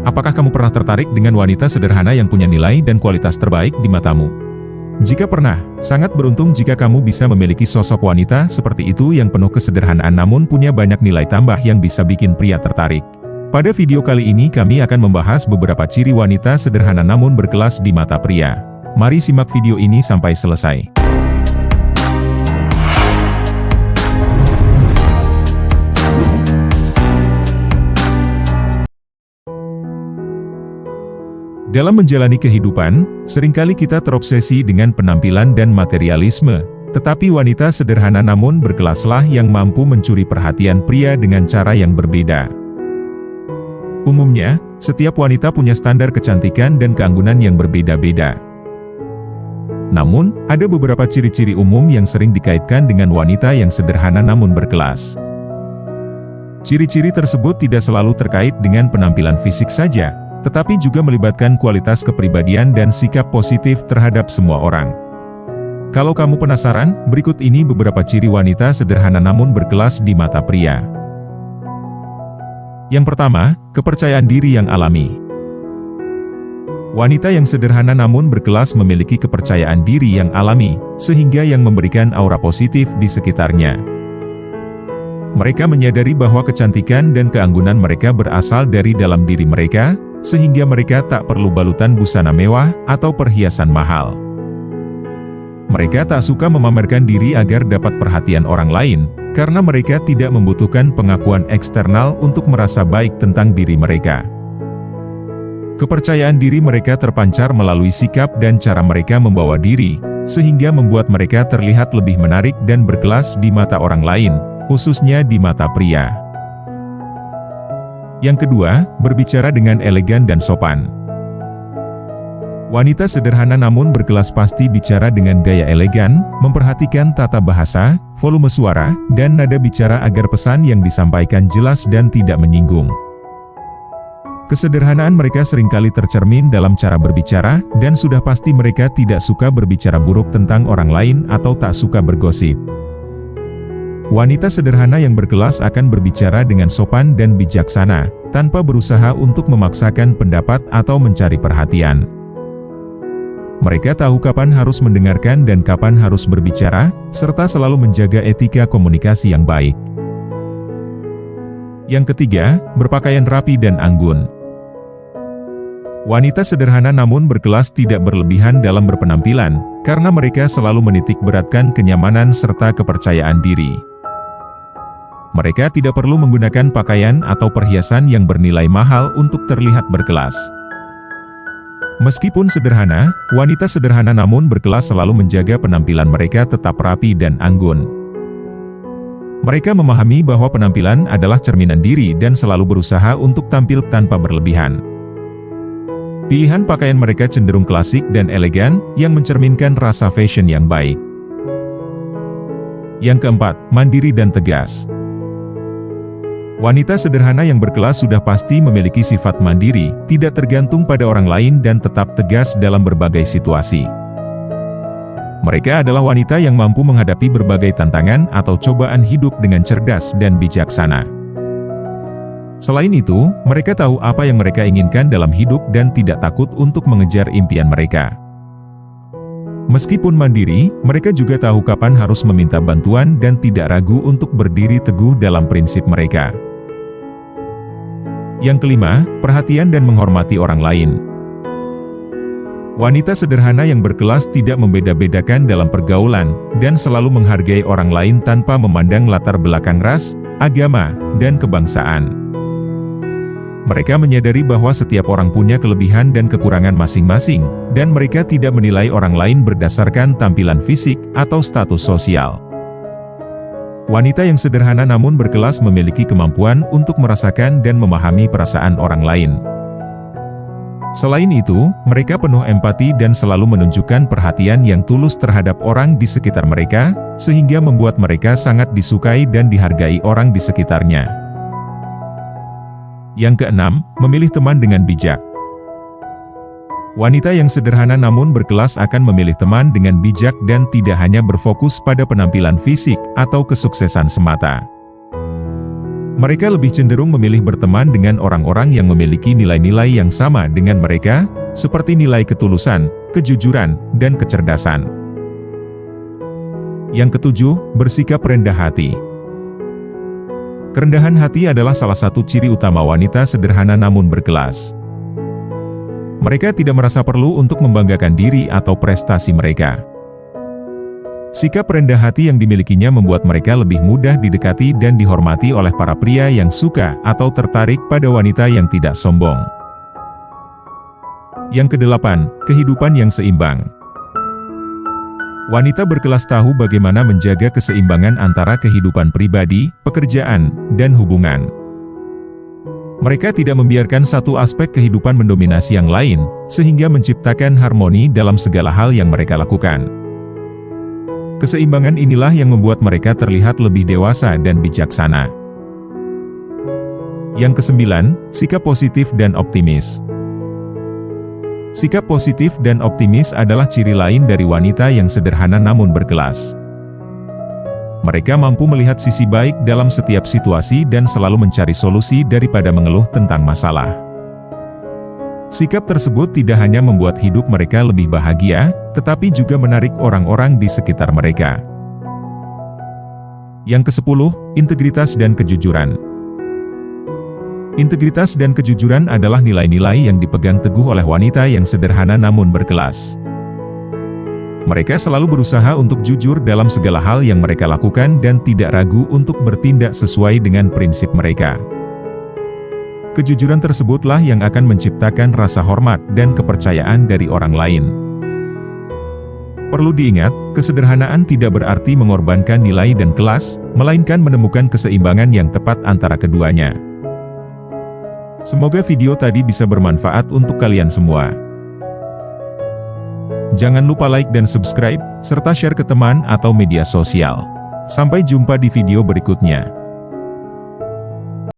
Apakah kamu pernah tertarik dengan wanita sederhana yang punya nilai dan kualitas terbaik di matamu? Jika pernah, sangat beruntung jika kamu bisa memiliki sosok wanita seperti itu yang penuh kesederhanaan namun punya banyak nilai tambah yang bisa bikin pria tertarik. Pada video kali ini kami akan membahas beberapa ciri wanita sederhana namun berkelas di mata pria. Mari simak video ini sampai selesai. Dalam menjalani kehidupan, seringkali kita terobsesi dengan penampilan dan materialisme, tetapi wanita sederhana namun berkelaslah yang mampu mencuri perhatian pria dengan cara yang berbeda. Umumnya, setiap wanita punya standar kecantikan dan keanggunan yang berbeda-beda. Namun, ada beberapa ciri-ciri umum yang sering dikaitkan dengan wanita yang sederhana namun berkelas. Ciri-ciri tersebut tidak selalu terkait dengan penampilan fisik saja, tetapi juga melibatkan kualitas kepribadian dan sikap positif terhadap semua orang. Kalau kamu penasaran, berikut ini beberapa ciri wanita sederhana namun berkelas di mata pria. Yang pertama, kepercayaan diri yang alami. Wanita yang sederhana namun berkelas memiliki kepercayaan diri yang alami, sehingga yang memberikan aura positif di sekitarnya. Mereka menyadari bahwa kecantikan dan keanggunan mereka berasal dari dalam diri mereka, sehingga mereka tak perlu balutan busana mewah atau perhiasan mahal. Mereka tak suka memamerkan diri agar dapat perhatian orang lain, karena mereka tidak membutuhkan pengakuan eksternal untuk merasa baik tentang diri mereka. Kepercayaan diri mereka terpancar melalui sikap dan cara mereka membawa diri, sehingga membuat mereka terlihat lebih menarik dan berkelas di mata orang lain, khususnya di mata pria. Yang kedua, berbicara dengan elegan dan sopan. Wanita sederhana namun berkelas pasti bicara dengan gaya elegan, memperhatikan tata bahasa, volume suara, dan nada bicara agar pesan yang disampaikan jelas dan tidak menyinggung. Kesederhanaan mereka seringkali tercermin dalam cara berbicara, dan sudah pasti mereka tidak suka berbicara buruk tentang orang lain atau tak suka bergosip. Wanita sederhana yang berkelas akan berbicara dengan sopan dan bijaksana, tanpa berusaha untuk memaksakan pendapat atau mencari perhatian. Mereka tahu kapan harus mendengarkan dan kapan harus berbicara, serta selalu menjaga etika komunikasi yang baik. Yang ketiga, berpakaian rapi dan anggun. Wanita sederhana namun berkelas tidak berlebihan dalam berpenampilan, karena mereka selalu menitik beratkan kenyamanan serta kepercayaan diri. Mereka tidak perlu menggunakan pakaian atau perhiasan yang bernilai mahal untuk terlihat berkelas. Meskipun sederhana, wanita sederhana namun berkelas selalu menjaga penampilan mereka tetap rapi dan anggun. Mereka memahami bahwa penampilan adalah cerminan diri dan selalu berusaha untuk tampil tanpa berlebihan. Pilihan pakaian mereka cenderung klasik dan elegan, yang mencerminkan rasa fashion yang baik. Yang keempat, mandiri dan tegas. Wanita sederhana yang berkelas sudah pasti memiliki sifat mandiri, tidak tergantung pada orang lain dan tetap tegas dalam berbagai situasi. Mereka adalah wanita yang mampu menghadapi berbagai tantangan atau cobaan hidup dengan cerdas dan bijaksana. Selain itu, mereka tahu apa yang mereka inginkan dalam hidup dan tidak takut untuk mengejar impian mereka. Meskipun mandiri, mereka juga tahu kapan harus meminta bantuan dan tidak ragu untuk berdiri teguh dalam prinsip mereka. Yang kelima, perhatian dan menghormati orang lain. Wanita sederhana yang berkelas tidak membeda-bedakan dalam pergaulan, dan selalu menghargai orang lain tanpa memandang latar belakang ras, agama, dan kebangsaan. Mereka menyadari bahwa setiap orang punya kelebihan dan kekurangan masing-masing, dan mereka tidak menilai orang lain berdasarkan tampilan fisik atau status sosial. Wanita yang sederhana namun berkelas memiliki kemampuan untuk merasakan dan memahami perasaan orang lain. Selain itu, mereka penuh empati dan selalu menunjukkan perhatian yang tulus terhadap orang di sekitar mereka, sehingga membuat mereka sangat disukai dan dihargai orang di sekitarnya. Yang keenam, memilih teman dengan bijak. Wanita yang sederhana namun berkelas akan memilih teman dengan bijak dan tidak hanya berfokus pada penampilan fisik atau kesuksesan semata. Mereka lebih cenderung memilih berteman dengan orang-orang yang memiliki nilai-nilai yang sama dengan mereka, seperti nilai ketulusan, kejujuran, dan kecerdasan. Yang ketujuh, bersikap rendah hati. Kerendahan hati adalah salah satu ciri utama wanita sederhana namun berkelas. Mereka tidak merasa perlu untuk membanggakan diri atau prestasi mereka. Sikap rendah hati yang dimilikinya membuat mereka lebih mudah didekati dan dihormati oleh para pria yang suka atau tertarik pada wanita yang tidak sombong. Yang kedelapan, kehidupan yang seimbang. Wanita berkelas tahu bagaimana menjaga keseimbangan antara kehidupan pribadi, pekerjaan, dan hubungan. Mereka tidak membiarkan satu aspek kehidupan mendominasi yang lain, sehingga menciptakan harmoni dalam segala hal yang mereka lakukan. Keseimbangan inilah yang membuat mereka terlihat lebih dewasa dan bijaksana. Yang kesembilan, sikap positif dan optimis. Sikap positif dan optimis adalah ciri lain dari wanita yang sederhana namun berkelas. Mereka mampu melihat sisi baik dalam setiap situasi dan selalu mencari solusi daripada mengeluh tentang masalah. Sikap tersebut tidak hanya membuat hidup mereka lebih bahagia, tetapi juga menarik orang-orang di sekitar mereka. Yang ke-10, integritas dan kejujuran. Integritas dan kejujuran adalah nilai-nilai yang dipegang teguh oleh wanita yang sederhana namun berkelas. Mereka selalu berusaha untuk jujur dalam segala hal yang mereka lakukan dan tidak ragu untuk bertindak sesuai dengan prinsip mereka. Kejujuran tersebutlah yang akan menciptakan rasa hormat dan kepercayaan dari orang lain. Perlu diingat, kesederhanaan tidak berarti mengorbankan nilai dan kelas, melainkan menemukan keseimbangan yang tepat antara keduanya. Semoga video tadi bisa bermanfaat untuk kalian semua. Jangan lupa like dan subscribe, serta share ke teman atau media sosial. Sampai jumpa di video berikutnya.